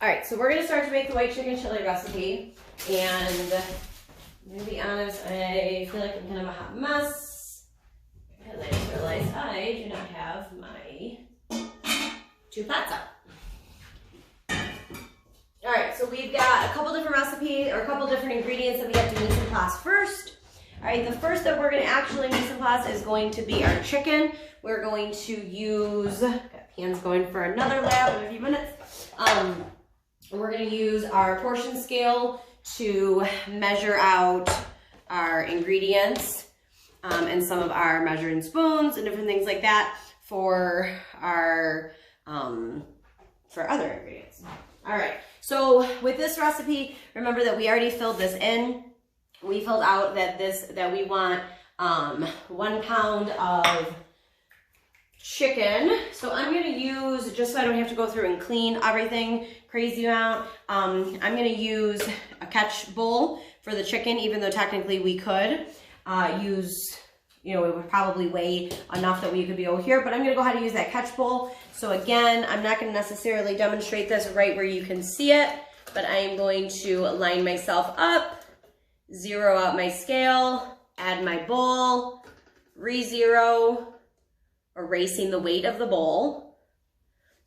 All right, so we're gonna start to make the white chicken chili recipe. And I'm gonna be honest, I feel like I'm kind of a hot mess because I just realized I do not have my 2 pots up. All right, so we've got a couple different recipes or a couple different ingredients that we have to mise en place first. All right, the first that we're gonna actually mise en place is going to be our chicken. We're going to use, got pans going for another lap in a few minutes. We're gonna use our portion scale to measure out our ingredients and some of our measuring spoons and different things like that for our for other ingredients. All right, so with this recipe, remember that we already filled this in. We filled out that we want 1 pound of chicken. So I'm gonna use, just so I don't have to go through and clean everything crazy amount, I'm gonna use a catch bowl for the chicken, even though technically we could use, you know, it would probably weigh enough that we could be over here, but I'm gonna go ahead and use that catch bowl. So again, I'm not gonna necessarily demonstrate this right where you can see it, but I am going to line myself up, zero out my scale, add my bowl, re-zero, erasing the weight of the bowl.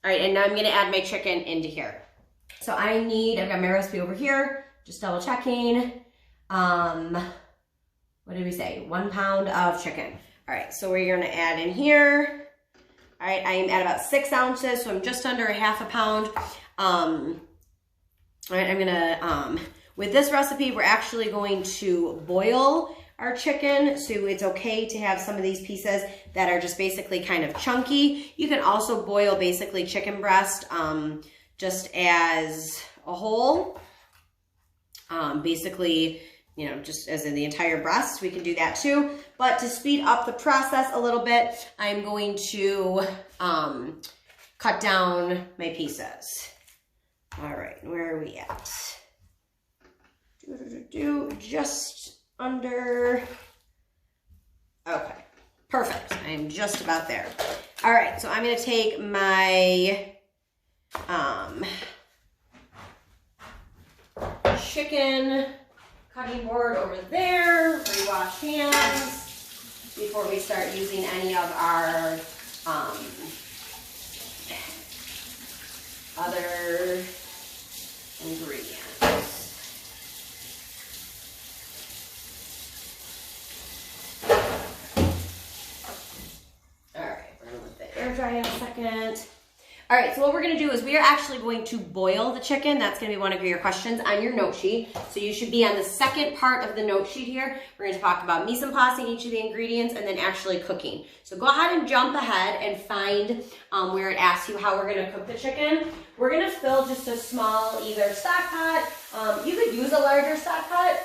All right, and now I'm gonna add my chicken into here. So I've got my recipe over here, just double checking. What did we say? 1 pound of chicken. All right, so we're gonna add in here. All right, I am at about 6 ounces, so I'm just under a half a pound. All right, I'm gonna, with this recipe, we're actually going to boil our chicken, so it's okay to have some of these pieces that are just basically kind of chunky. You can also boil basically chicken breast just as a whole. Basically, you know, just as in the entire breast, we can do that too. But to speed up the process a little bit, I'm going to cut down my pieces. All right, where are we at? Just under, okay, perfect. I'm just about there. All right, so I'm gonna take my chicken cutting board over there, re-wash hands before we start using any of our other ingredients. Dry in a second. All right, so what we're gonna do is we are actually going to boil the chicken. That's gonna be one of your questions on your note sheet. So you should be on the second part of the note sheet here. We're gonna talk about mise en placing each of the ingredients and then actually cooking. So go ahead and jump ahead and find where it asks you how we're gonna cook the chicken. We're gonna fill just a small either stock pot. You could use a larger stock pot,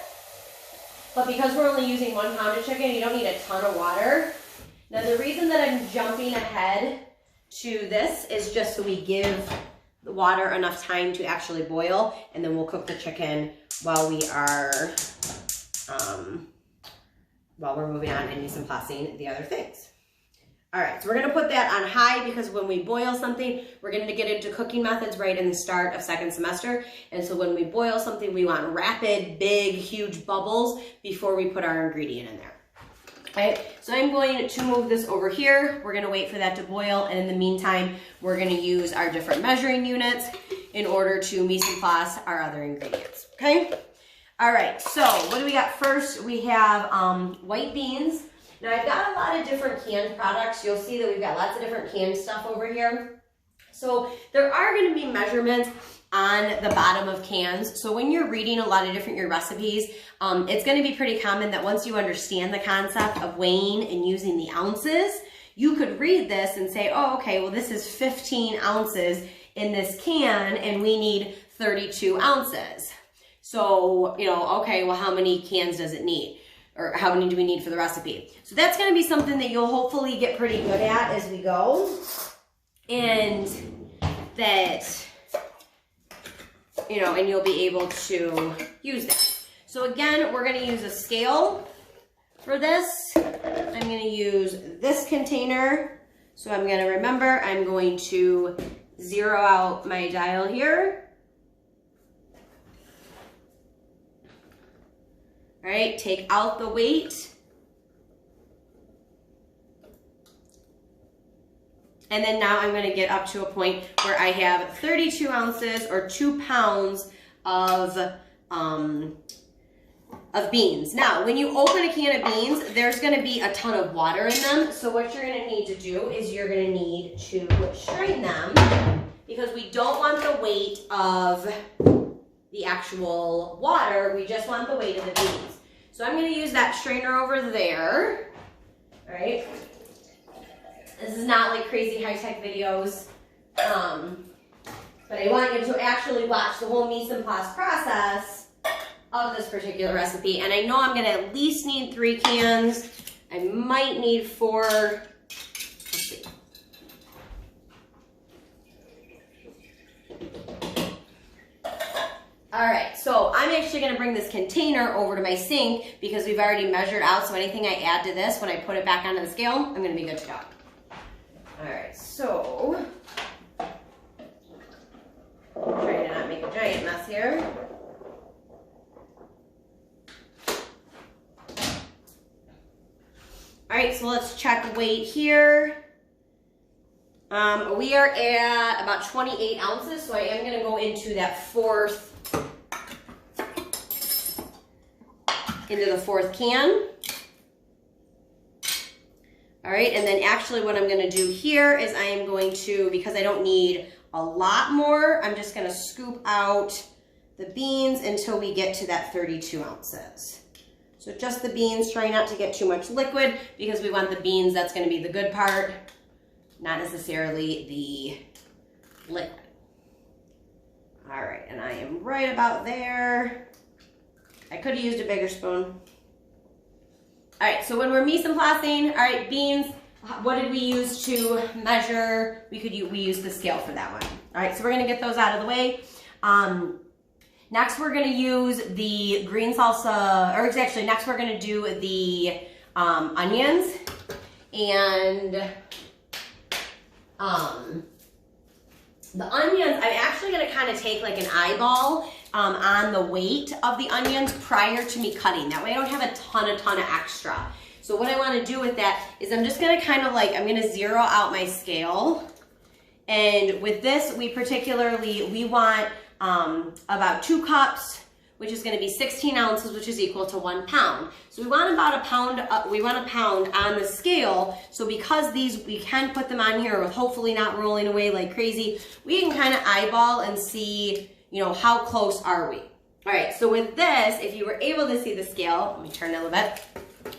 but because we're only using 1 pound of chicken, you don't need a ton of water. Now the reason that I'm jumping ahead to this is just so we give the water enough time to actually boil, and then we'll cook the chicken while we are, while we're moving on and mise en placing the other things. All right, so we're gonna put that on high because when we boil something, we're gonna get into cooking methods right in the start of second semester. And so when we boil something, we want rapid, big, huge bubbles before we put our ingredient in there. Right, so I'm going to move this over here. We're gonna wait for that to boil, and in the meantime, we're gonna use our different measuring units in order to mise en place our other ingredients, okay? All right, so what do we got first? We have white beans. Now I've got a lot of different canned products. You'll see that we've got lots of different canned stuff over here. So there are gonna be measurements on the bottom of cans. So when you're reading a lot of different your recipes, it's gonna be pretty common that once you understand the concept of weighing and using the ounces, you could read this and say, oh, okay, well this is 15 ounces in this can and we need 32 ounces. So, you know, okay, well how many cans does it need? Or how many do we need for the recipe? So that's gonna be something that you'll hopefully get pretty good at as we go. And that, you know, and you'll be able to use that. So again, we're gonna use a scale for this. I'm gonna use this container. So I'm gonna remember, I'm going to zero out my dial here, All right, take out the weight. And then now I'm gonna get up to a point where I have 32 ounces or 2 pounds of beans. Now, when you open a can of beans, there's gonna be a ton of water in them. So what you're gonna need to do is you're gonna need to strain them, because we don't want the weight of the actual water, we just want the weight of the beans. So I'm gonna use that strainer over there, all right? This is not like crazy high-tech videos, but I want you to actually watch the whole mise en place process of this particular recipe. And I know I'm gonna at least need 3 cans. I might need 4, let's see. All right, so I'm actually gonna bring this container over to my sink because we've already measured out, so anything I add to this, when I put it back onto the scale, I'm gonna be good to go. All right, so, trying to not make a giant mess here. All right, so let's check weight here. We are at about 28 ounces, so I am gonna go into that into the 4th can. All right, and then actually what I'm gonna do here is I am going to, because I don't need a lot more, I'm just gonna scoop out the beans until we get to that 32 ounces. So just the beans, try not to get too much liquid because we want the beans, that's gonna be the good part, not necessarily the liquid. All right, and I am right about there. I could have used a bigger spoon. All right, so when we're mise en placing, all right, beans, what did we use to measure? We used the scale for that one. All right, so we're gonna get those out of the way. Next, we're gonna use the green salsa, or actually, next we're gonna do the onions. And the onions, I'm actually gonna kind of take like an eyeball on the weight of the onions prior to me cutting. That way I don't have a ton of extra. So what I wanna do with that is I'm just gonna kind of like, I'm gonna zero out my scale. And with this, we want about 2 cups, which is gonna be 16 ounces, which is equal to 1 pound. So we want about a pound, a pound on the scale. So because these, we can put them on here with hopefully not rolling away like crazy, we can kind of eyeball and see, you know, how close are we? All right, so with this, if you were able to see the scale, let me turn it a little bit,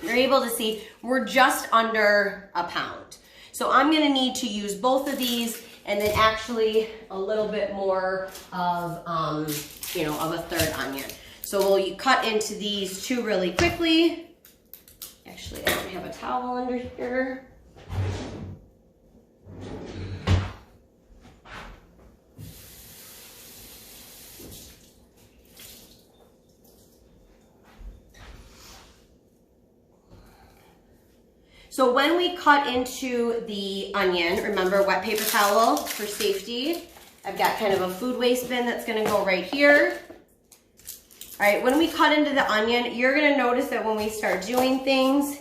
you're able to see we're just under a pound. So I'm gonna need to use both of these and then actually a little bit more of, you know, of a 3rd onion. So we'll cut into these 2 really quickly. Actually, I don't have a towel under here. So when we cut into the onion, remember wet paper towel for safety. I've got kind of a food waste bin that's gonna go right here. All right, when we cut into the onion, you're gonna notice that when we start doing things,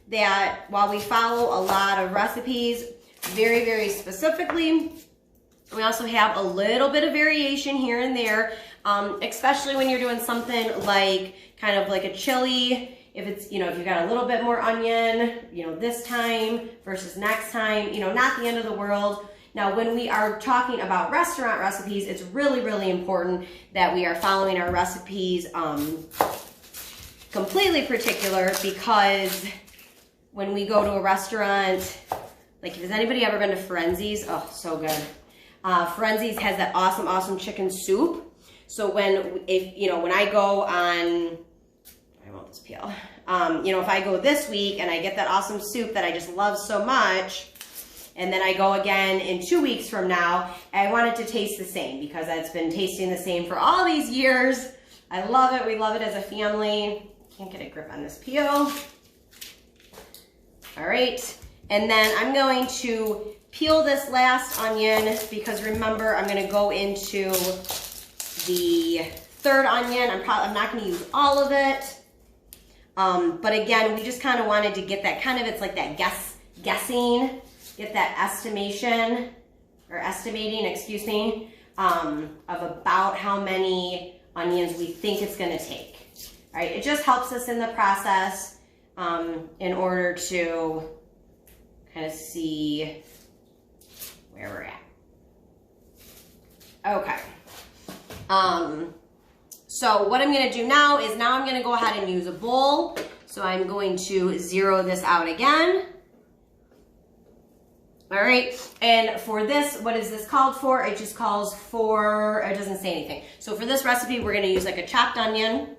that while we follow a lot of recipes very, very specifically, we also have a little bit of variation here and there, especially when you're doing something like kind of like a chili. If it's, you know, if you got a little bit more onion, you know, this time versus next time, you know, not the end of the world. Now, when we are talking about restaurant recipes, it's really, really important that we are following our recipes completely particular, because when we go to a restaurant, like, has anybody ever been to Ferenzi's? Oh, so good. Ferenzi's has that awesome, awesome chicken soup. So when I go on, I won't just peel. You know, if I go this week and I get that awesome soup that I just love so much, and then I go again in 2 weeks from now, I want it to taste the same because it's been tasting the same for all these years. I love it. We love it as a family. Can't get a grip on this peel. All right. And then I'm going to peel this last onion because remember, I'm going to go into the 3rd onion. I'm not going to use all of it. But again, we just kind of wanted to get that kind of, it's like that guessing, get that estimating, excuse me, of about how many onions we think it's gonna take. All right, it just helps us in the process in order to kind of see where we're at. Okay. So what I'm gonna do now is I'm gonna go ahead and use a bowl. So I'm going to zero this out again. All right, and for this, what is this called for? It just calls for, it doesn't say anything. So for this recipe, we're gonna use like a chopped onion.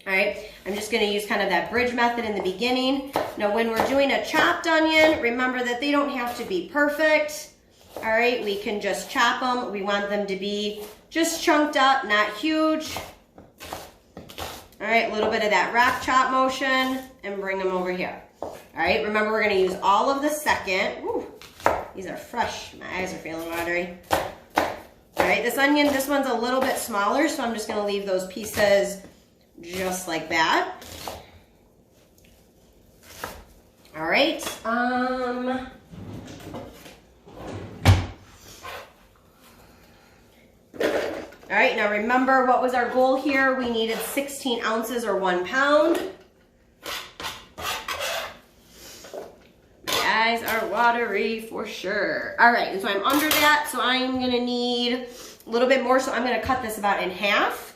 All right, I'm just gonna use kind of that bridge method in the beginning. Now when we're doing a chopped onion, remember that they don't have to be perfect. All right, we can just chop them. We want them to be just chunked up, not huge. All right, a little bit of that rock chop motion and bring them over here. All right, remember we're gonna use all of the second. Ooh, these are fresh, my eyes are feeling watery. All right, this onion, this one's a little bit smaller, so I'm just gonna leave those pieces just like that. All right, all right, now remember what was our goal here? We needed 16 ounces or 1 pound. My eyes are watery for sure. All right, and so I'm under that, so I'm gonna need a little bit more, so I'm gonna cut this about in half.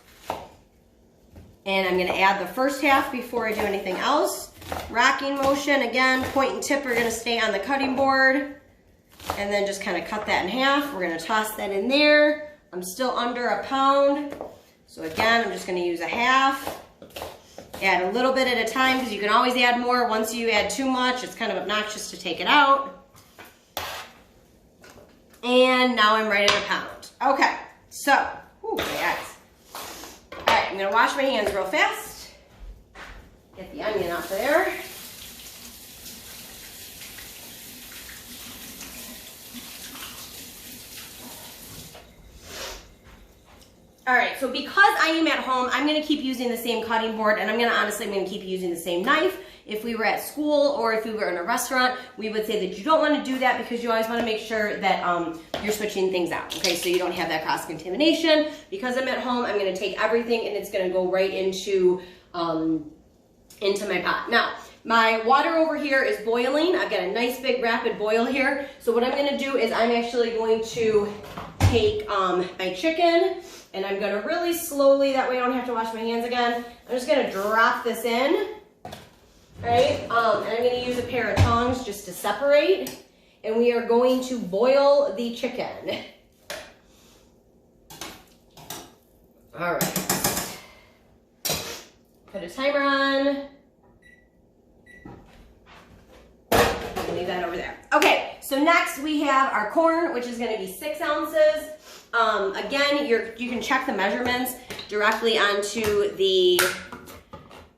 And I'm gonna add the first half before I do anything else. Rocking motion, again, point and tip are gonna stay on the cutting board. And then just kind of cut that in half. We're gonna toss that in there. I'm still under 1 pound. So again, I'm just gonna use a half. Add a little bit at a time because you can always add more. Once you add too much, it's kind of obnoxious to take it out. And now I'm right at 1 pound. Okay, so, ooh, my eyes. All right, I'm gonna wash my hands real fast. Get the onion off there. All right, so because I am at home, I'm gonna keep using the same cutting board, and I'm gonna keep using the same knife. If we were at school or if we were in a restaurant, we would say that you don't wanna do that because you always wanna make sure that you're switching things out, okay? So you don't have that cross-contamination. Because I'm at home, I'm gonna take everything and it's gonna go right into my pot. Now, my water over here is boiling. I've got a nice big rapid boil here. So what I'm gonna do is I'm actually going to take my chicken, and I'm gonna really slowly, that way I don't have to wash my hands again. I'm just gonna drop this in, right? And I'm gonna use a pair of tongs just to separate. And we are going to boil the chicken. All right. Put a timer on. Leave that over there. Okay, so next we have our corn, which is gonna be 6 ounces. Again, you can check the measurements directly onto the,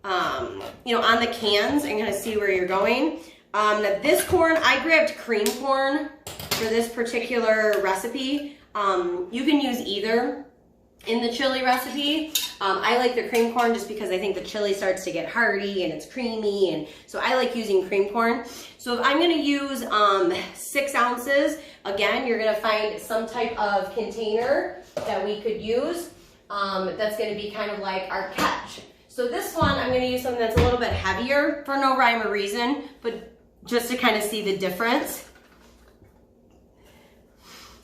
on the cans and kind of see where you're going. Now this corn, I grabbed cream corn for this particular recipe. You can use either in the chili recipe. I like the cream corn just because I think the chili starts to get hearty and it's creamy, and so I like using cream corn. So if I'm gonna use 6 ounces, again, you're gonna find some type of container that we could use that's gonna be kind of like our catch. So this one, I'm gonna use something that's a little bit heavier for no rhyme or reason, but just to kind of see the difference.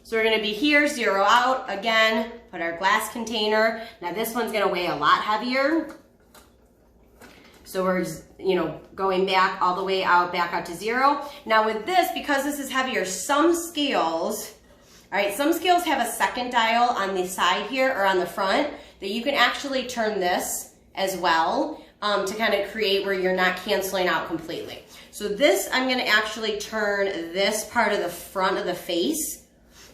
So we're gonna be here, zero out, again, put our glass container. Now this one's gonna weigh a lot heavier. So we're, going back all the way out, back out to 0. Now with this, because this is heavier, some scales, all right, some scales have a second dial on the side here or on the front that you can actually turn this as well to kind of create where you're not canceling out completely. So this, I'm gonna actually turn this part of the front of the face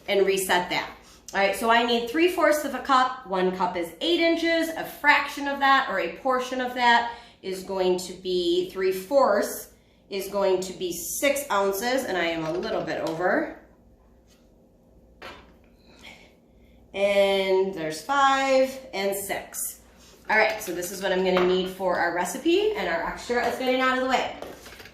and reset that. All right, so I need 3/4 of a cup. 1 cup is 8 inches. A fraction of that, or a portion of that, is going to be 3/4 is going to be 6 ounces, and I am a little bit over. And there's 5 and 6. All right, so this is what I'm gonna need for our recipe, and our extra is getting out of the way.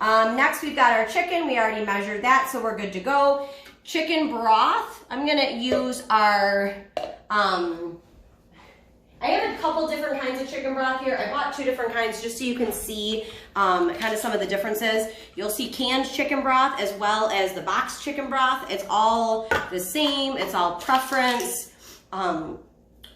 Next, we've got our chicken. We already measured that, so we're good to go. Chicken broth, I'm gonna use our, I have a couple different kinds of chicken broth here. I bought 2 different kinds just so you can see kind of some of the differences. You'll see canned chicken broth as well as the boxed chicken broth. It's all the same, it's all preference.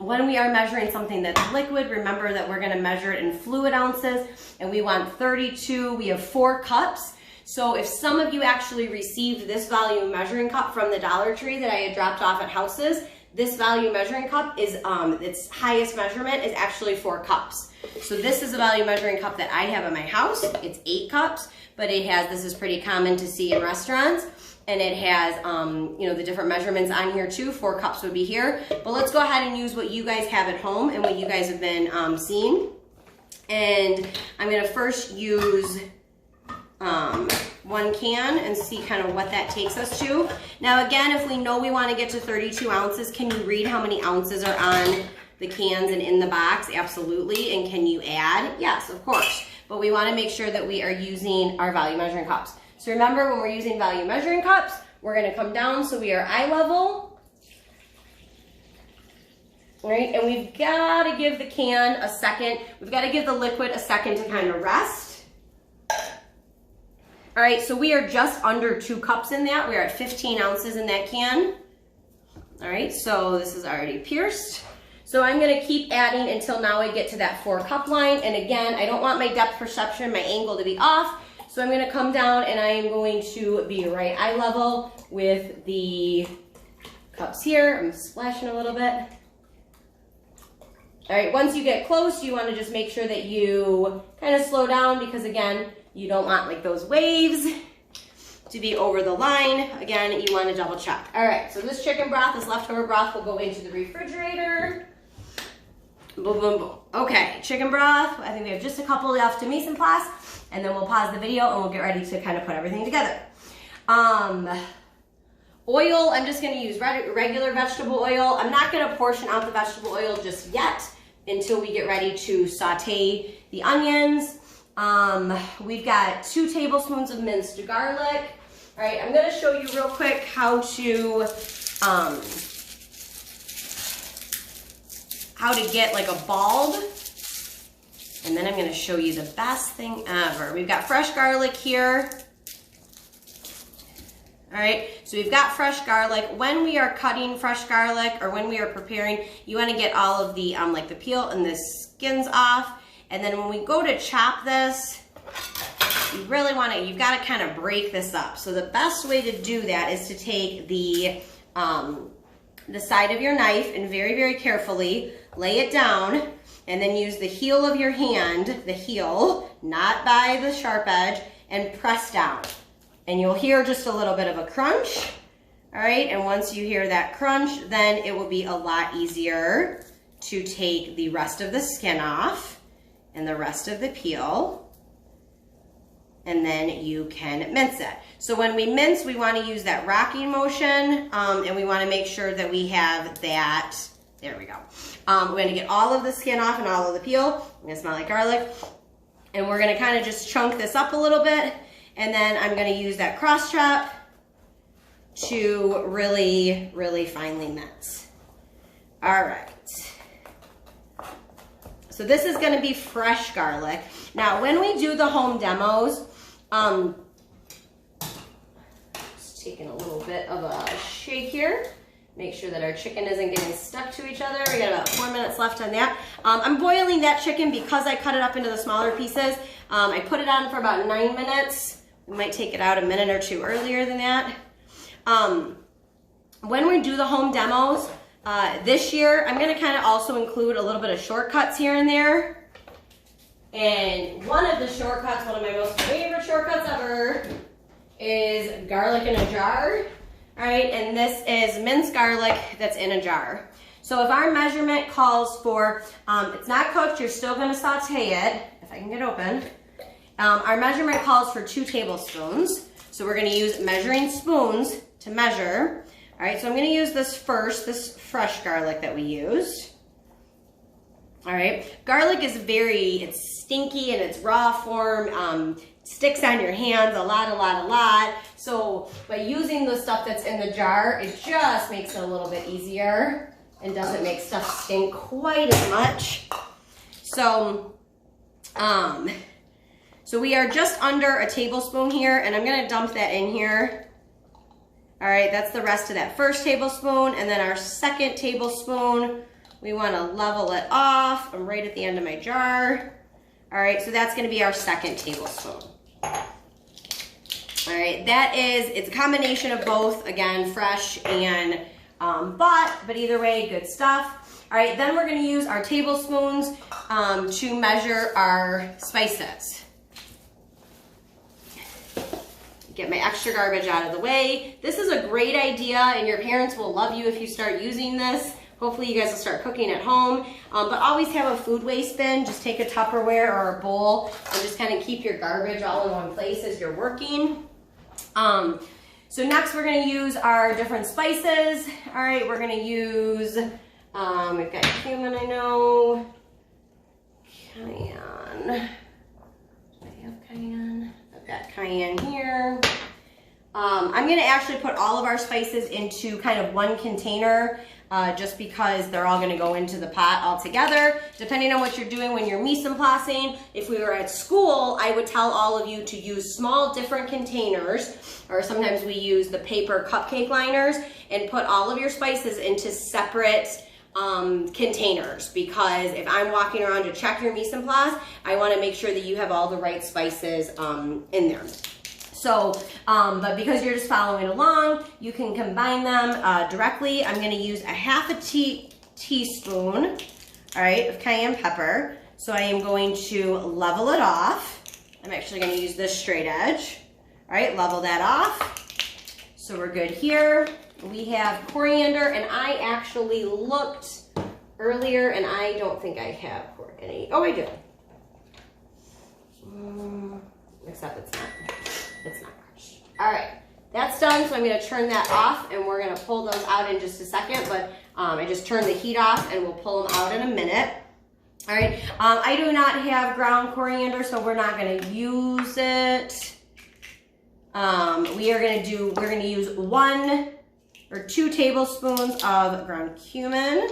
When we are measuring something that's liquid, remember that we're gonna measure it in fluid ounces, and we want 32, we have 4 cups. So if some of you actually received this volume measuring cup from the Dollar Tree that I had dropped off at houses, this volume measuring cup is, its highest measurement is actually 4 cups. So this is a volume measuring cup that I have in my house. It's 8 cups, but it has, this is pretty common to see in restaurants. And it has, you know, the different measurements on here too. 4 cups would be here. But let's go ahead and use what you guys have at home and what you guys have been seeing. And I'm gonna first use 1 can and see kind of what that takes us to. Now again, if we know we want to get to 32 ounces, can you read how many ounces are on the cans and in the box? Absolutely. And can you add? Yes, of course. But we want to make sure that we are using our volume measuring cups. So remember, when we're using volume measuring cups, we're going to come down so we are eye level. Right? And we've got to give the can a second. We've got to give the liquid a second to kind of rest. All right, so we are just under 2 cups in that. We're at 15 ounces in that can. All right, so this is already pierced. So I'm gonna keep adding until now I get to that 4 cup line. And again, I don't want my depth perception, my angle to be off. So I'm gonna come down and I am going to be right eye level with the cups here. I'm splashing a little bit. All right, once you get close, you wanna just make sure that you kind of slow down, because again, you don't want like those waves to be over the line. Again, you want to double check. All right, so this chicken broth, this leftover broth, will go into the refrigerator. Boom, boom, boom. Okay, chicken broth. I think we have just a couple left to mise en place, and then we'll pause the video and we'll get ready to kind of put everything together. Oil, I'm just going to use regular vegetable oil. I'm not going to portion out the vegetable oil just yet until we get ready to saute the onions. We've got 2 tablespoons of minced garlic. All right, I'm gonna show you real quick how to get like a bulb, and then I'm gonna show you the best thing ever. We've got fresh garlic here. All right, so we've got fresh garlic. When we are cutting fresh garlic, or when we are preparing, you wanna get all of the, like the peel and the skins off. And then when we go to chop this, you really want to, you've got to kind of break this up. So the best way to do that is to take the side of your knife and very, very carefully lay it down, and then use the heel of your hand, the heel, not by the sharp edge, and press down. And you'll hear just a little bit of a crunch. All right, and once you hear that crunch, then it will be a lot easier to take the rest of the skin off and the rest of the peel, and then you can mince it. So when we mince, we want to use that rocking motion, and we want to make sure that we have that, there we go. We're going to get all of the skin off and all of the peel. It's going to smell like garlic. And we're going to kind of just chunk this up a little bit, and then I'm going to use that cross chop to really, really finely mince. All right. So this is gonna be fresh garlic. Now, when we do the home demos, just taking a little bit of a shake here. Make sure that our chicken isn't getting stuck to each other. We got about 4 minutes left on that. I'm boiling that chicken because I cut it up into the smaller pieces. I put it on for about 9 minutes. We might take it out a minute or 2 earlier than that. When we do the home demos, this year, I'm going to kind of also include a little bit of shortcuts here and there. And one of the shortcuts, one of my most favorite shortcuts ever, is garlic in a jar. All right, and this is minced garlic that's in a jar. So if our measurement calls for, it's not cooked, you're still going to saute it, if I can get open. Our measurement calls for 2 tablespoons. So we're going to use measuring spoons to measure. All right, so I'm going to use this first, this fresh garlic that we used. All right, garlic is it's stinky in its raw form, sticks on your hands a lot. So by using the stuff that's in the jar, it just makes it a little bit easier and doesn't make stuff stink quite as much. So, so we are just under a tablespoon here, and I'm gonna dump that in here. All right, that's the rest of that first tablespoon, and then our second tablespoon, we wanna level it off. I'm right at the end of my jar. All right, so that's gonna be our second tablespoon. All right, it's a combination of both, again, fresh and bought, but either way, good stuff. All right, then we're gonna use our tablespoons to measure our spices. Get my extra garbage out of the way. This is a great idea, and your parents will love you if you start using this. Hopefully you guys will start cooking at home, but always have a food waste bin. Just take a Tupperware or a bowl and just kind of keep your garbage all in one place as you're working. So next we're gonna use our different spices. All right, we're gonna use, we've got cumin, I know, cayenne. Do I have cayenne? I've got cayenne here. I'm gonna actually put all of our spices into kind of one container, just because they're all gonna go into the pot all together. Depending on what you're doing when you're mise en placing, if we were at school, I would tell all of you to use small different containers, or sometimes we use the paper cupcake liners, and put all of your spices into separate containers, because if I'm walking around to check your mise en place, I wanna make sure that you have all the right spices in there. So, but because you're just following along, you can combine them directly. I'm gonna use a half a teaspoon, all right, of cayenne pepper. So I am going to level it off. I'm actually gonna use this straight edge. All right, level that off. So we're good here. We have coriander, and I actually looked earlier, and I don't think I have any. Oh, I do. Except it's not crushed. All right, that's done. So I'm gonna turn that off, and we're gonna pull those out in just a second, but I just turned the heat off, and we'll pull them out in a minute. All right, I do not have ground coriander, so we're not gonna use it. We're gonna use 1 or 2 tablespoons of ground cumin.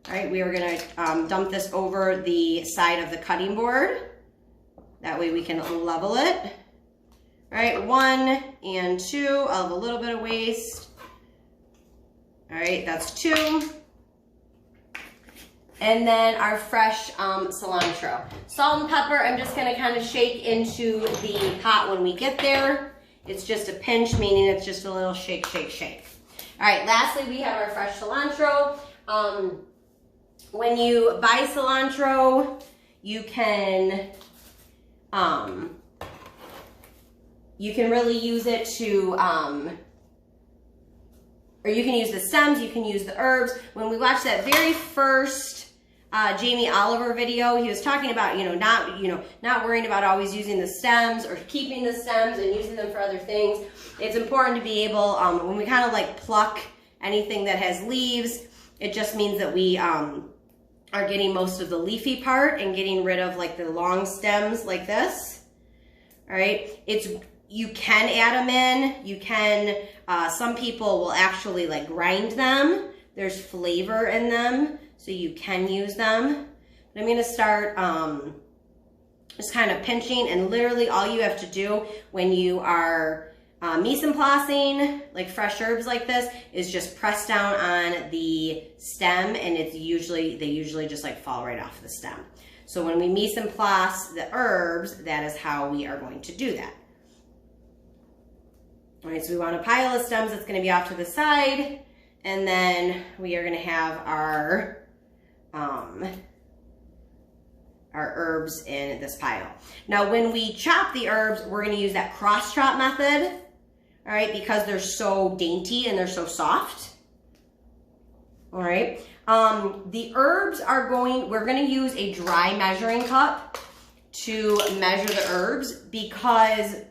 All right, we are gonna dump this over the side of the cutting board. That way we can level it. All right, 1 and 2, I'll have a little bit of waste. All right, that's 2. And then our fresh cilantro. Salt and pepper, I'm just gonna kind of shake into the pot when we get there. It's just a pinch, meaning it's just a little shake, shake, shake. All right, lastly, we have our fresh cilantro. When you buy cilantro, you can really use it to, or you can use the stems, you can use the herbs. When we watched that very first Jamie Oliver video, he was talking about, not worrying about always using the stems or keeping the stems and using them for other things. It's important to be able, when we kind of like pluck anything that has leaves, it just means that we are getting most of the leafy part and getting rid of like the long stems like this. All right, you can add them in. You can, some people will actually like grind them. There's flavor in them, so you can use them. But I'm gonna start just kind of pinching, and literally all you have to do when you are mise en placing like fresh herbs like this is just press down on the stem, and they usually just like fall right off the stem. So when we mise en place the herbs, that is how we are going to do that. All right, so we want a pile of stems that's going to be off to the side, and then we are going to have our herbs in this pile. Now, when we chop the herbs, we're going to use that cross chop method, all right, because they're so dainty and they're so soft. All right, the herbs we're going to use a dry measuring cup to measure the herbs, because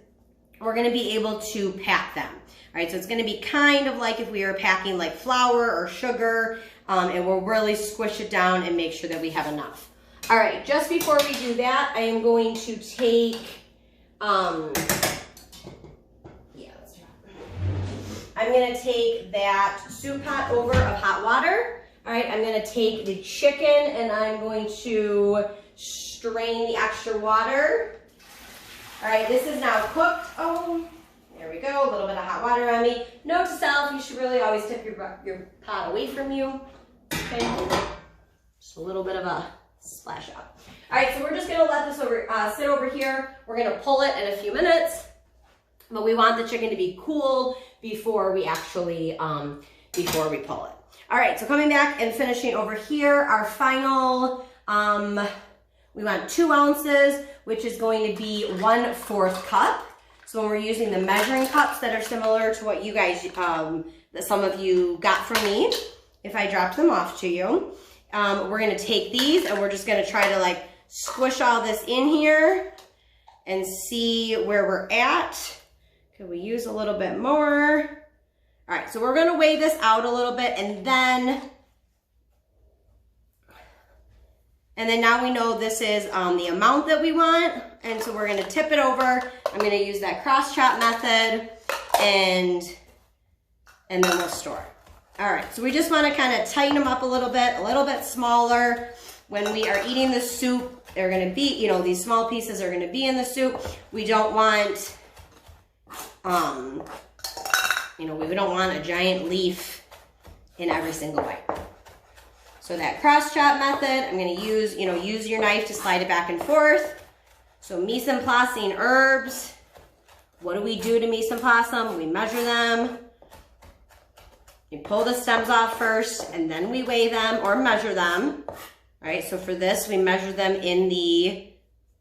we're going to be able to pack them. All right, so it's going to be kind of like if we were packing like flour or sugar. and we'll really squish it down and make sure that we have enough. All right, just before we do that, I am going to take, I'm gonna take that soup pot over of hot water. All right, I'm gonna take the chicken and I'm going to strain the extra water. All right, this is now cooked. Oh, there we go, a little bit of hot water on me. Note to self, you should really always tip your pot away from you. Okay, just a little bit of a splash up. All right, so we're just gonna let this sit over here. We're gonna pull it in a few minutes, but we want the chicken to be cool before we actually, before we pull it. All right, so coming back and finishing over here, our final, we want 2 ounces, which is going to be 1/4 cup. So when we're using the measuring cups that are similar to what you guys, that some of you got from me, if I dropped them off to you, we're gonna take these and we're just gonna try to like squish all this in here and see where we're at. Could we use a little bit more? All right, so we're gonna weigh this out a little bit and then now we know this is the amount that we want. And so we're gonna tip it over. I'm gonna use that cross chop method and then we'll store it. All right, so we just wanna kind of tighten them up a little bit smaller. When we are eating the soup, they're gonna be, you know, these small pieces are gonna be in the soup. We don't want, you know, we don't want a giant leaf in every single bite. So that cross chop method, I'm gonna use, you know, use your knife to slide it back and forth. So mise en placing herbs. What do we do to mise en place them? We measure them. We pull the stems off first and then we weigh them or measure them. All right, so for this, we measure them in the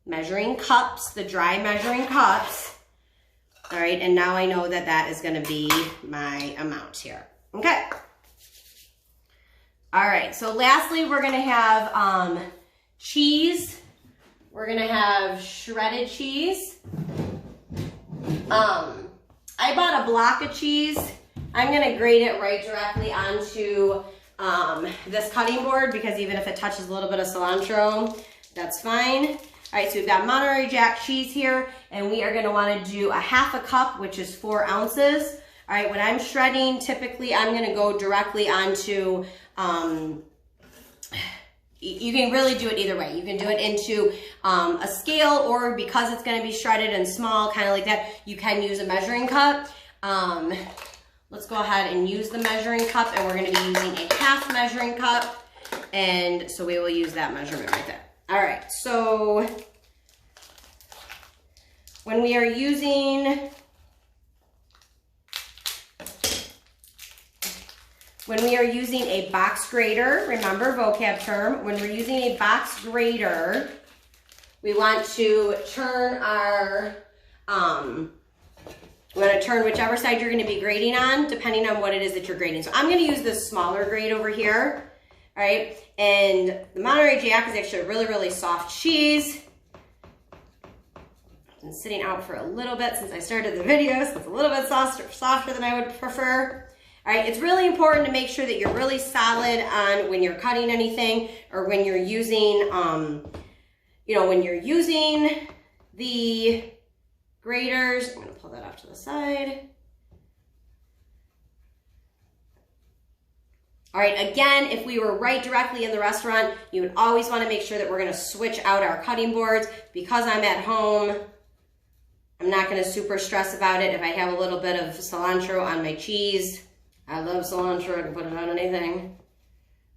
measuring cups, the dry measuring cups. All right, and now I know that that is gonna be my amount here. Okay. All right, so lastly, we're gonna have cheese. We're gonna have shredded cheese. I bought a block of cheese. I'm gonna grate it right directly onto this cutting board because even if it touches a little bit of cilantro, that's fine. All right, so we've got Monterey Jack cheese here, and we are gonna wanna do a 1/2 cup, which is 4 ounces. All right, when I'm shredding, typically I'm gonna go directly onto, you can really do it either way. You can do it into a scale, or because it's gonna be shredded and small, kind of like that, you can use a measuring cup. Let's go ahead and use the measuring cup, and we're gonna be using a 1/2 measuring cup, and so we will use that measurement right there. All right, so when we are using, a box grater, remember vocab term, when we're using a box grater, we want to turn our, we want to turn whichever side you're going to be grating on, depending on what it is that you're grating. So I'm going to use this smaller grate over here, all right? And the Monterey Jack is actually a really, really soft cheese. It's been sitting out for a little bit since I started the video, so it's a little bit softer than I would prefer. All right, it's really important to make sure that you're really solid on when you're cutting anything, or when you're using, you know, when you're using the graters. I'm gonna pull that off to the side. All right, again, if we were right directly in the restaurant, you would always wanna make sure that we're gonna switch out our cutting boards. Because I'm at home, I'm not gonna super stress about it. If I have a little bit of cilantro on my cheese, I love cilantro, I can put it on anything.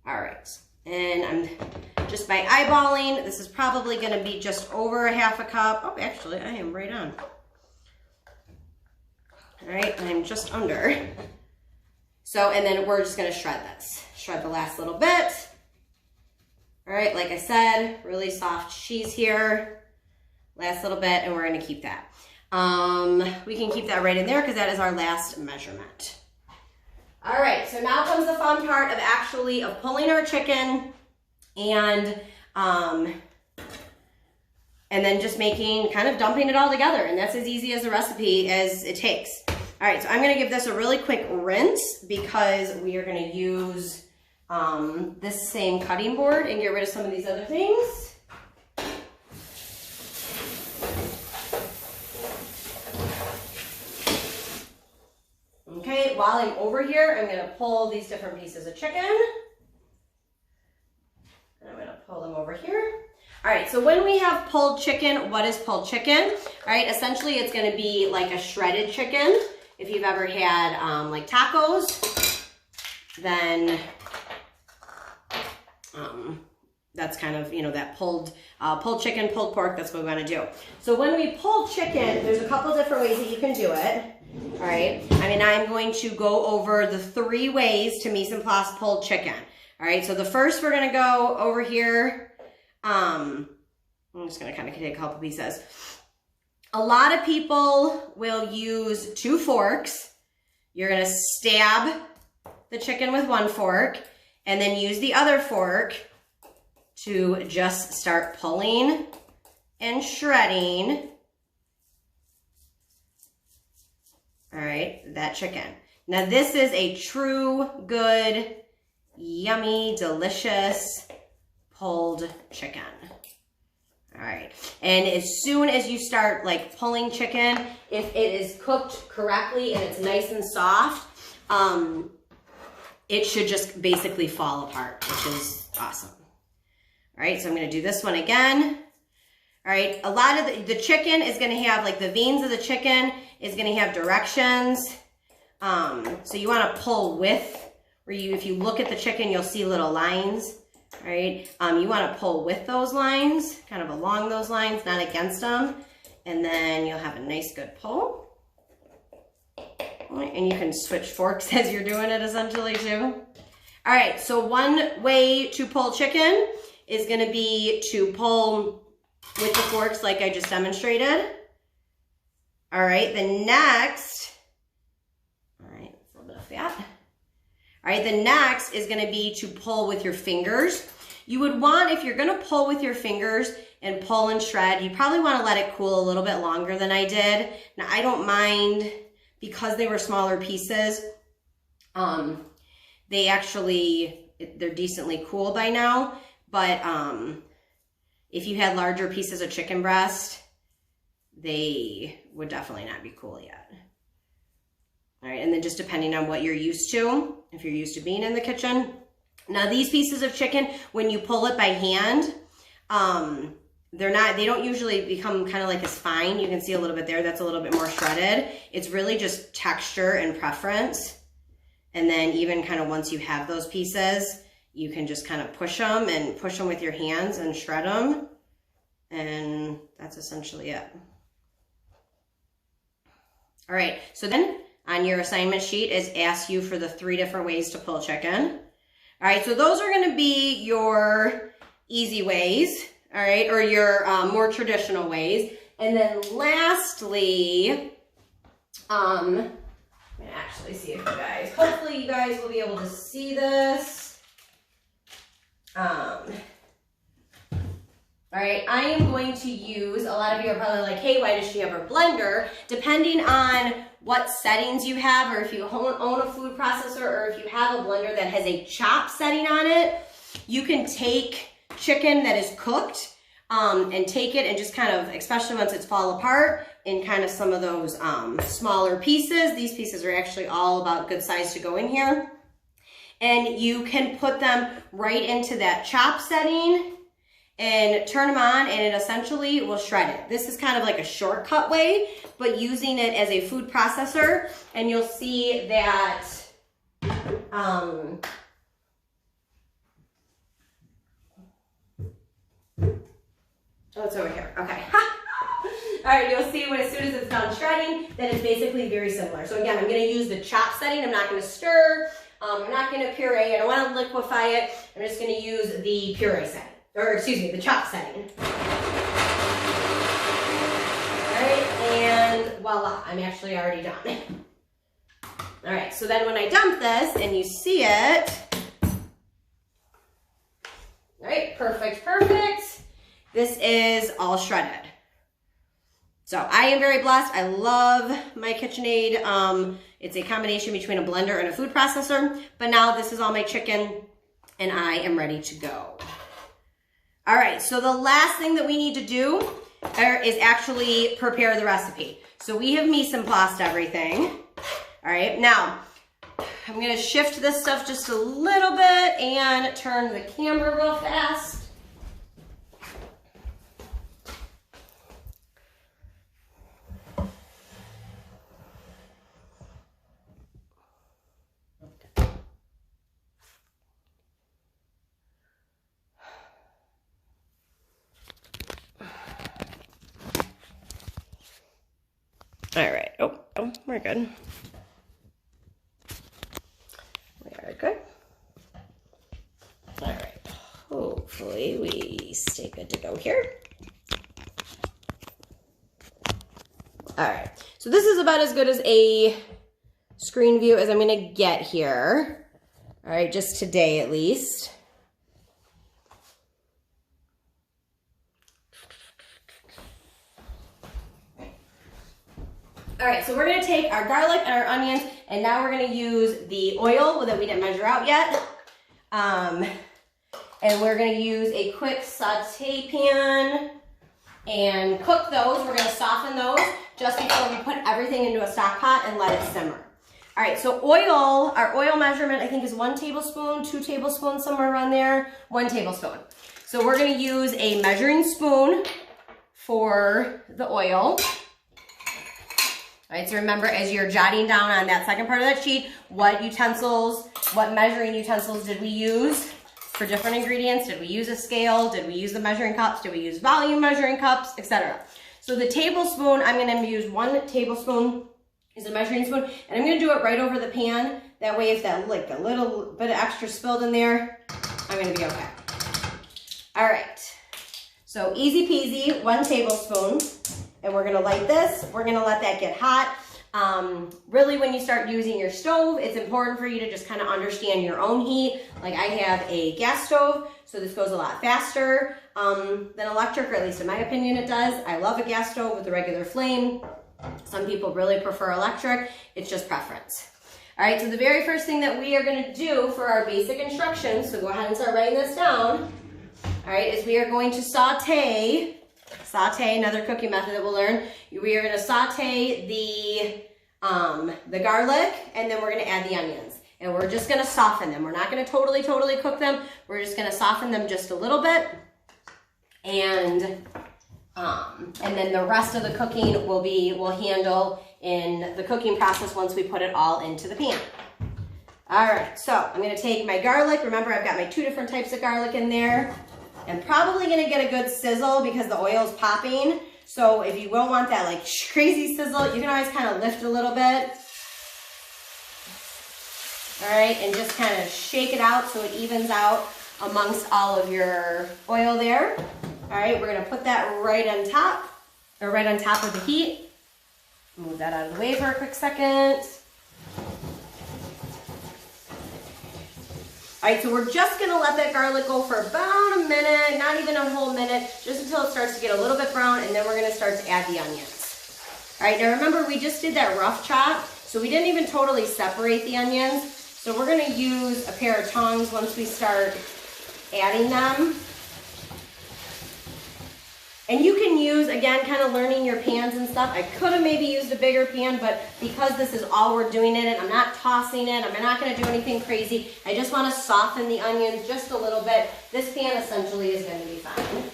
All right, and I'm just by eyeballing, this is probably gonna be just over a 1/2 cup. Oh, actually, I am right on. All right, I'm just under. So, and then we're just gonna shred this. Shred the last little bit. All right, like I said, really soft cheese here. Last little bit, and we're gonna keep that. We can keep that right in there because that is our last measurement. All right, so now comes the fun part of pulling our chicken and then just kind of dumping it all together. And that's as easy as the recipe as it takes. All right, so I'm gonna give this a really quick rinse because we are gonna use this same cutting board and get rid of some of these other things. Okay, while I'm over here, I'm gonna pull these different pieces of chicken. And I'm gonna pull them over here. All right, so when we have pulled chicken, what is pulled chicken? All right, essentially it's gonna be like a shredded chicken. If you've ever had like tacos, then that's kind of, you know, that pulled chicken, pulled pork, that's what we wanna do. So when we pull chicken, there's a couple different ways that you can do it. All right, I mean, I'm going to go over the 3 ways to mise en place pulled chicken. All right, so the first we're gonna go over here. I'm just gonna kind of take a couple pieces. A lot of people will use 2 forks. You're gonna stab the chicken with 1 fork and then use the other fork to just start pulling and shredding. All right, that chicken. Now this is a true, good, yummy, delicious pulled chicken. All right, and as soon as you start like pulling chicken, if it is cooked correctly and it's nice and soft, it should just basically fall apart, which is awesome. All right, so I'm gonna do this one again. All right, a lot of the chicken is gonna have, like the veins of the chicken is gonna have directions. So you wanna pull with, where if you look at the chicken, you'll see little lines, right? You wanna pull with those lines, kind of along those lines, not against them. And then you'll have a nice good pull. All right, and you can switch forks as you're doing it essentially too. All right, so one way to pull chicken is gonna be to pull with the forks like I just demonstrated. All right, the next, all right, that's a little bit of fat. All right, the next is gonna be to pull with your fingers. You would want, if you're gonna pull with your fingers and pull and shred, you probably wanna let it cool a little bit longer than I did. Now I don't mind, because they were smaller pieces, they're decently cool by now, but if you had larger pieces of chicken breast, they would definitely not be cool yet. All right, and then just depending on what you're used to, if you're used to being in the kitchen. Now these pieces of chicken, when you pull it by hand, they don't usually become kind of like as fine. You can see a little bit there, that's a little bit more shredded. It's really just texture and preference. And then even kind of once you have those pieces, you can just kind of push them with your hands and shred them. And that's essentially it. All right, so then on your assignment sheet is ask you for the 3 different ways to pull chicken. All right, so those are gonna be your easy ways, all right, or your more traditional ways. And then lastly, I'm gonna actually see if you guys, hopefully you guys will be able to see this. All right, I am going to use, a lot of you are probably like, hey, why does she have her blender? Depending on what settings you have, or if you own a food processor, or if you have a blender that has a chop setting on it, you can take chicken that is cooked and take it and just kind of, especially once it's fall apart, in kind of some of those smaller pieces. These pieces are actually all about good size to go in here. And you can put them right into that chop setting and turn them on, and it essentially will shred it. This is kind of like a shortcut way, but using it as a food processor, and you'll see that oh, it's over here. Okay. All right, you'll see when as soon as it's done shredding that it's basically very similar. So again, I'm going to use the chop setting. I'm not going to stir. I'm not going to puree. I don't want to liquefy it. I'm just going to use the puree setting. Or excuse me, the chop setting. All right, and voila, I'm actually already done. All right, so then when I dump this and you see it, all right, perfect, perfect. This is all shredded. So I am very blessed. I love my KitchenAid. It's a combination between a blender and a food processor, but now this is all my chicken and I am ready to go. All right, so the last thing that we need to do is actually prepare the recipe. So we have mise en place everything. All right, now I'm gonna shift this stuff just a little bit and turn the camera real fast. All right, oh, we're good. We are good. All right, hopefully we stay good to go here. All right, so this is about as good as a screen view as I'm gonna get here. All right, just today at least. All right, so we're gonna take our garlic and our onions, and now we're gonna use the oil that we didn't measure out yet. And we're gonna use a quick saute pan and cook those. We're gonna soften those just before we put everything into a stock pot and let it simmer. All right, so oil, our oil measurement I think is 1 tablespoon, 2 tablespoons, somewhere around there, 1 tablespoon. So we're gonna use a measuring spoon for the oil. All right, so remember as you're jotting down on that second part of that sheet, what measuring utensils did we use for different ingredients? Did we use a scale? Did we use the measuring cups? Did we use volume measuring cups, etc.? So the tablespoon, I'm gonna use 1 tablespoon is a measuring spoon, and I'm gonna do it right over the pan. That way if that like a little bit of extra spilled in there, I'm gonna be okay. All right, so easy peasy, 1 tablespoon. And we're gonna light this, we're gonna let that get hot. Really when you start using your stove, it's important for you to just kind of understand your own heat. Like I have a gas stove, so this goes a lot faster than electric, or at least in my opinion it does. I love a gas stove with a regular flame. Some people really prefer electric, it's just preference. All right, so the very first thing that we are gonna do for our basic instructions, so go ahead and start writing this down, all right, is we are going to saute, another cooking method that we'll learn. We are gonna saute the garlic, and then we're gonna add the onions. And we're just gonna soften them. We're not gonna totally cook them. We're just gonna soften them just a little bit. And then the rest of the cooking we'll handle in the cooking process once we put it all into the pan. All right, so I'm gonna take my garlic. Remember, I've got my 2 different types of garlic in there. I'm probably gonna get a good sizzle because the oil's popping. So if you don't want that like crazy sizzle, you can always kind of lift a little bit. All right, and just kind of shake it out so it evens out amongst all of your oil there. All right, we're gonna put that right on top, or right on top of the heat. Move that out of the way for a quick second. All right, so we're just gonna let that garlic go for about a minute, not even a whole minute, just until it starts to get a little bit brown, and then we're gonna start to add the onions. All right, now remember we just did that rough chop, so we didn't even totally separate the onions. So we're gonna use a pair of tongs once we start adding them. And you can use, again, kind of learning your pans and stuff. I could have maybe used a bigger pan, but because this is all we're doing in it, I'm not tossing it, I'm not gonna do anything crazy. I just wanna soften the onions just a little bit. This pan essentially is gonna be fine.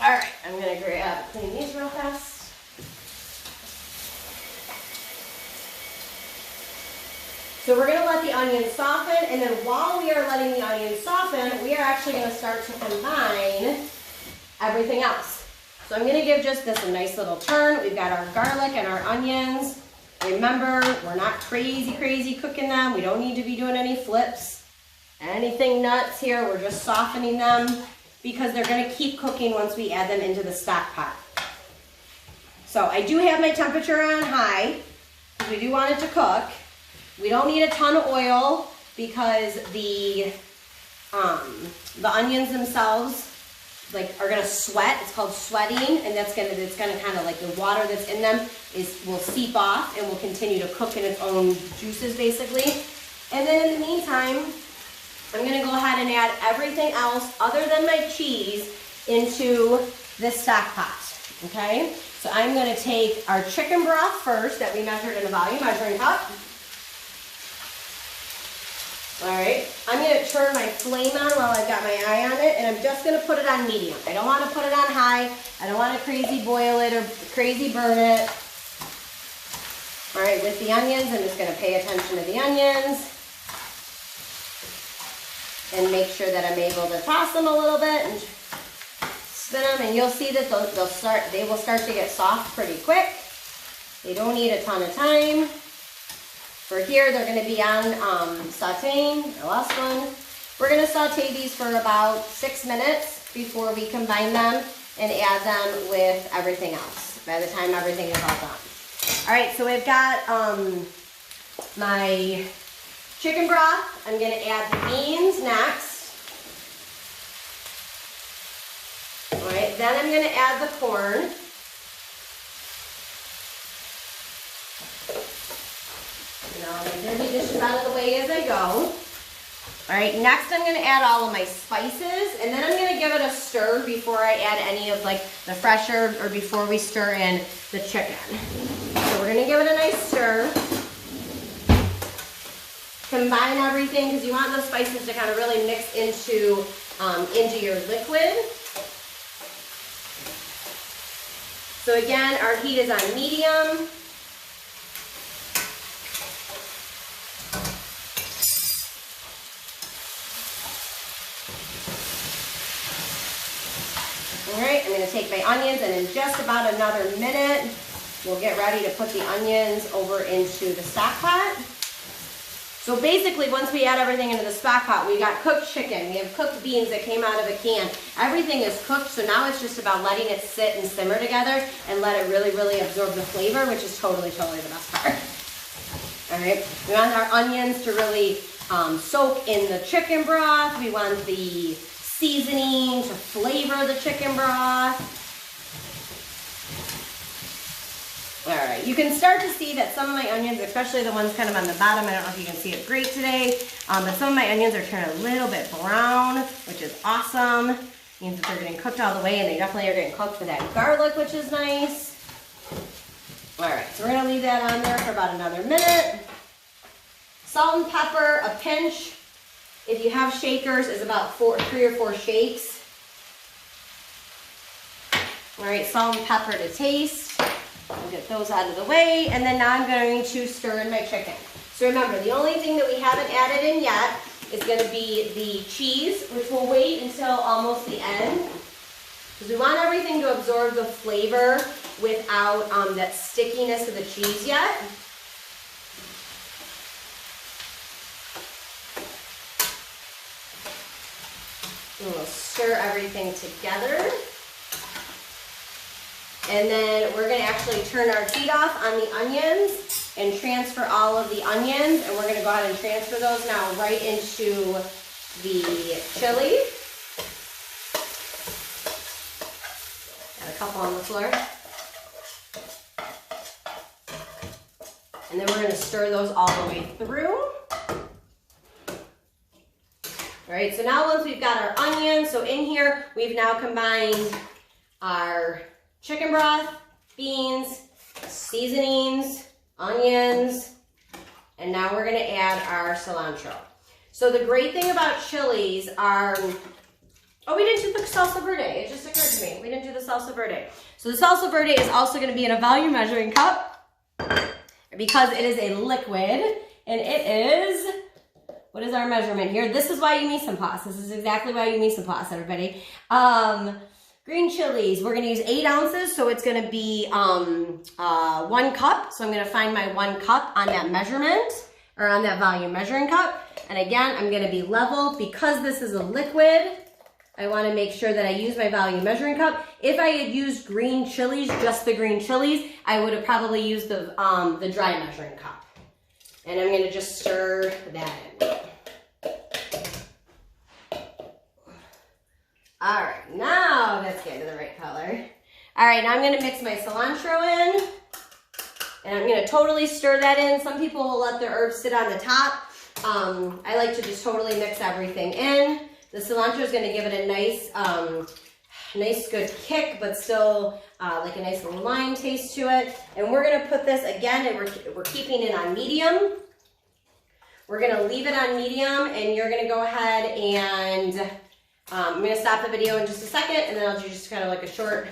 All right, I'm gonna clean these real fast. So we're gonna let the onions soften, and then while we are letting the onions soften, we are actually gonna start to combine everything else. So I'm gonna give just this a nice little turn. We've got our garlic and our onions. Remember, we're not crazy cooking them. We don't need to be doing any flips, anything nuts here. We're just softening them because they're gonna keep cooking once we add them into the stock pot. So I do have my temperature on high because we do want it to cook. We don't need a ton of oil because the onions themselves are gonna sweat. It's called sweating, and it's gonna kind of like the water that's in them will seep off and will continue to cook in its own juices basically. And then in the meantime, I'm gonna go ahead and add everything else other than my cheese into this stock pot, okay? So I'm gonna take our chicken broth first that we measured in a volume measuring cup. All right, I'm gonna turn my flame on while I've got my eye on it, and I'm just gonna put it on medium. I don't wanna put it on high. I don't wanna crazy boil it or crazy burn it. All right, with the onions, I'm just gonna pay attention to the onions and make sure that I'm able to toss them a little bit and spin them, and you'll see that they will start to get soft pretty quick. They don't need a ton of time. For here, they're gonna be on sauteing, the last one. We're gonna saute these for about 6 minutes before we combine them and add them with everything else by the time everything is all done. All right, so we've got my chicken broth. I'm gonna add the beans next. All right, then I'm gonna add the corn. Now my dirty dishes out of the way as I go. All right, next I'm gonna add all of my spices, and then I'm gonna give it a stir before I add any of like the fresh herbs or before we stir in the chicken. So we're gonna give it a nice stir. Combine everything because you want those spices to kind of really mix into your liquid. So again, our heat is on medium. All right, I'm going to take my onions, and in just about another minute, we'll get ready to put the onions over into the stock pot. So basically, once we add everything into the stock pot, we got cooked chicken, we have cooked beans that came out of a can. Everything is cooked, so now it's just about letting it sit and simmer together and let it really, really absorb the flavor, which is totally, totally the best part. All right, we want our onions to really soak in the chicken broth. We want the seasoning to flavor the chicken broth. All right, you can start to see that some of my onions, especially the ones kind of on the bottom, I don't know if you can see it great today, but some of my onions are turning a little bit brown, which is awesome. Means that they're getting cooked all the way, and they definitely are getting cooked with that garlic, which is nice. All right, so we're gonna leave that on there for about another minute. Salt and pepper, a pinch. If you have shakers, is about 3 or 4 shakes. All right, salt and pepper to taste. We'll get those out of the way, and then now I'm going to stir in my chicken. So remember, the only thing that we haven't added in yet is going to be the cheese, which we'll wait until almost the end, because we want everything to absorb the flavor without that stickiness of the cheese yet. And we'll stir everything together. And then we're going to actually turn our heat off on the onions and transfer all of the onions. And we're going to go ahead and transfer those now right into the chili. Got a couple on the floor. And then we're going to stir those all the way through. All right, so now once we've got our onions, so in here we've now combined our chicken broth, beans, seasonings, onions, and now we're gonna add our cilantro. So the great thing about chilies are, oh, we didn't do the salsa verde. It just occurred to me. We didn't do the salsa verde. So the salsa verde is also gonna be in a volume measuring cup because it is a liquid, and it is, what is our measurement here? This is why you mise en place. This is exactly why you mise en place, everybody. Green chilies, we're gonna use 8 ounces, so it's gonna be 1 cup. So I'm gonna find my 1 cup on that measurement, or on that volume measuring cup. And again, I'm gonna be level. Because this is a liquid, I wanna make sure that I use my volume measuring cup. If I had used green chilies, just the green chilies, I would have probably used the dry measuring cup. And I'm gonna just stir that in. All right, now that's getting to the right color. All right, now I'm gonna mix my cilantro in, and I'm gonna totally stir that in. Some people will let their herbs sit on the top. I like to just totally mix everything in. The cilantro is gonna give it a nice good kick, but still like a nice little lime taste to it. And we're gonna put this again, and we're keeping it on medium. We're gonna leave it on medium, and you're gonna go ahead and I'm gonna stop the video in just a second, and then I'll do just kind of like a short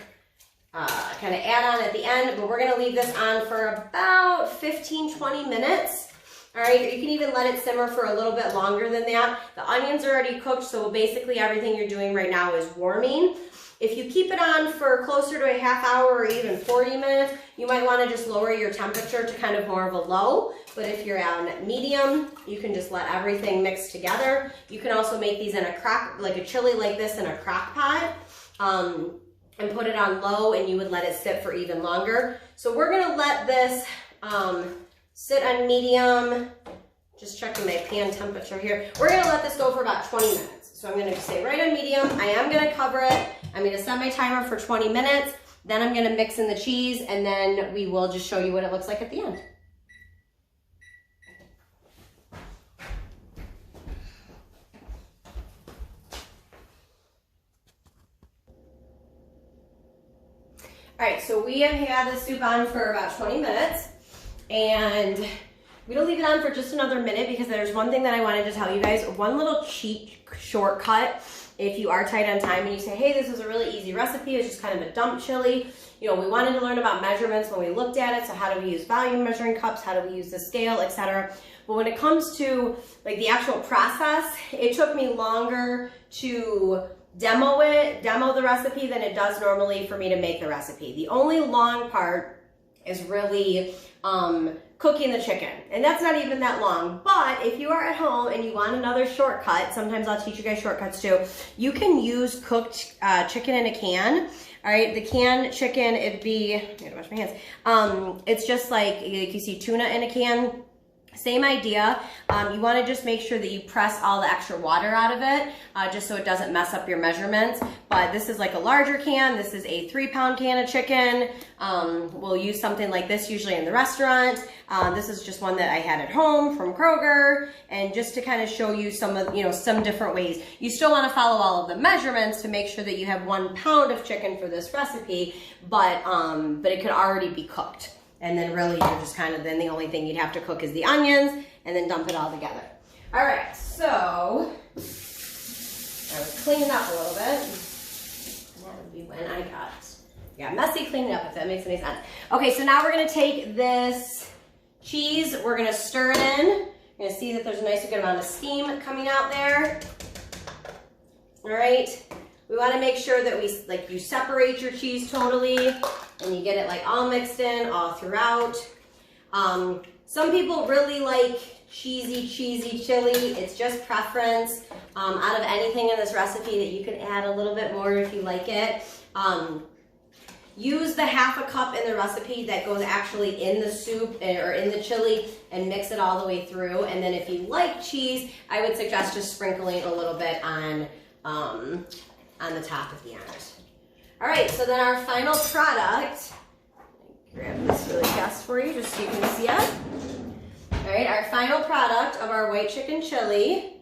kind of add-on at the end, but we're gonna leave this on for about 15-20 minutes. All right, you can even let it simmer for a little bit longer than that. The onions are already cooked, so basically everything you're doing right now is warming. If you keep it on for closer to a half hour or even 40 minutes, you might want to just lower your temperature to kind of more of a low. But if you're on medium, you can just let everything mix together. You can also make these in a crock, like a chili like this in a crock pot, and put it on low, and you would let it sit for even longer. So we're gonna let this sit on medium. Just checking my pan temperature here. We're gonna let this go for about 20 minutes. So I'm gonna say right on medium. I am gonna cover it. I'm gonna set my timer for 20 minutes. Then I'm gonna mix in the cheese, and then we will just show you what it looks like at the end. All right, so we have had the soup on for about 20 minutes, and we don't leave it on for just another minute because there's one thing that I wanted to tell you guys, one little cheat shortcut. If you are tight on time and you say, hey, this is a really easy recipe, it's just kind of a dump chili. You know, we wanted to learn about measurements when we looked at it, so how do we use volume measuring cups, how do we use the scale, etc. But when it comes to like the actual process, it took me longer to demo the recipe than it does normally for me to make the recipe. The only long part is really cooking the chicken, and that's not even that long. But if you are at home and you want another shortcut, sometimes I'll teach you guys shortcuts too. You can use cooked chicken in a can. All right, the canned chicken, it'd be, I gotta wash my hands. It's just like you see tuna in a can. Same idea. You want to just make sure that you press all the extra water out of it, just so it doesn't mess up your measurements. But this is like a larger can. This is a 3-pound can of chicken. We'll use something like this usually in the restaurant. This is just one that I had at home from Kroger, and just to kind of show you some of, some different ways. You still want to follow all of the measurements to make sure that you have 1 pound of chicken for this recipe, but it could already be cooked. And then really you're just kind of, then the only thing you'd have to cook is the onions, and then dump it all together. All right, so I was cleaning up a little bit. And that would be when I got messy cleaning up, if that makes any sense. Okay, so now we're gonna take this cheese, we're gonna stir it in. You're gonna see that there's a nice good amount of steam coming out there. All right, we wanna make sure that you separate your cheese totally, and you get it like all mixed in, all throughout. Some people really like cheesy chili. It's just preference. Out of anything in this recipe that you can add a little bit more if you like it. Use the ½ cup in the recipe that goes actually in the soup or in the chili, and mix it all the way through. And then if you like cheese, I would suggest just sprinkling a little bit on the top at the end. All right, so then our final product, grab this really fast for you just so you can see it. All right, our final product of our white chicken chili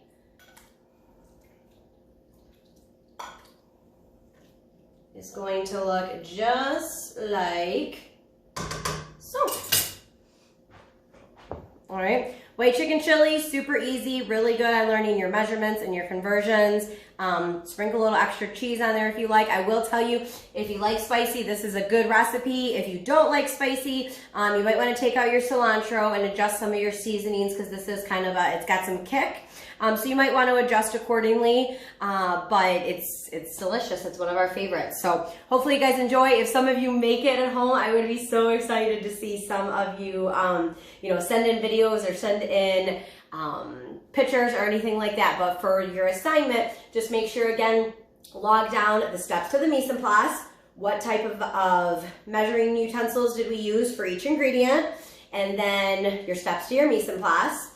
is going to look just like so. All right, white chicken chili, super easy, really good on learning your measurements and your conversions. Sprinkle a little extra cheese on there if you like. I will tell you, if you like spicy, this is a good recipe. If you don't like spicy, you might want to take out your cilantro and adjust some of your seasonings, because this is kind of it's got some kick. So you might want to adjust accordingly, but it's delicious. It's one of our favorites. So hopefully you guys enjoy. If some of you make it at home, I would be so excited to see some of you, send in videos or send in pictures or anything like that. But for your assignment, just make sure, again, log down the steps to the mise en place. What type of measuring utensils did we use for each ingredient? And then your steps to your mise en place.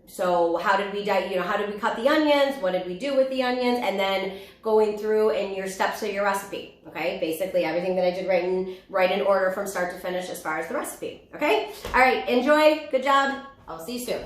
So how did we cut the onions? What did we do with the onions? And then going through in your steps of your recipe, okay? Basically everything that I did right in order from start to finish as far as the recipe, okay? All right, enjoy, good job. I'll see you soon.